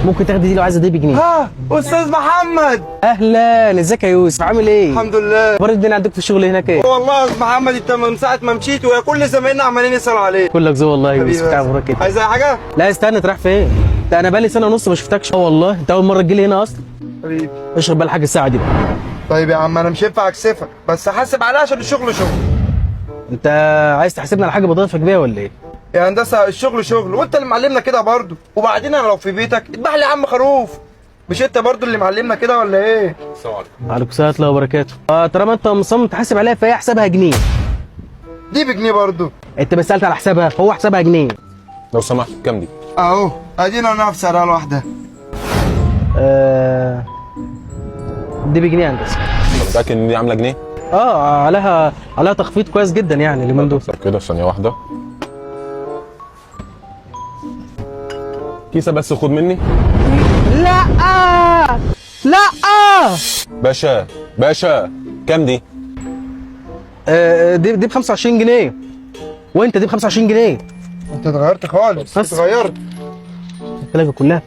ممكن تاخدي دي لو عايزه، دي بجنيه. استاذ محمد، اهلا، ازيك يا يوسف؟ عامل ايه؟ الحمد لله. اخبار الدنيا عندك في الشغل هناك ايه؟ والله يا استاذ محمد، انت من ساعه ما مشيت وكل زمايلنا عمالين يسالوا عليك. كلك ذوق والله يا يوسف. حبيبي. اخبارك ايه؟ عايز اي حاجه؟ لا استنى، انت رايح فين؟ ده انا بقالي سنه ونص ما شفتكش. والله انت اول مره تجيلي هنا اصلا. حبيبي. اشرب بقى الحاجه الساعه دي بقى. طيب يا عم، انا مش هينفع اكسفك، بس حاسب عليها عشان الشغل شغل. انت عايز تحاسبني على حاجه بضيفك بيها ولا ايه؟ يا هندسه، الشغل شغل وانت اللي معلمنا كده برضه. وبعدين انا لو في بيتك اذبح لي يا عم خروف. مش انت برضه اللي معلمنا كده ولا ايه؟ السلام عليكم. وعليكم السلام ورحمه الله وبركاته. طالما انت مصمم تحاسب عليها فهي حسابها جنيه. دي بجنيه برضه. انت بس سالت على حسابها، هو حسابها جنيه. لو سمحت كام دي؟ اهو ادينا نعرف سعرها لوحدها. دي بجنيه يا هندسه. انت متاكد ان دي عامله جنيه؟ عليها تخفيض كويس جدا يعني اليومين دول. طب كده ثانيه واحده. كيسه بس خد مني. لا لا باشا كام دي؟ دي ب 25 جنيه. وانت دي ب 25 جنيه. انت اتغيرت خالص، بس. اتغيرت. الثلاجه كلها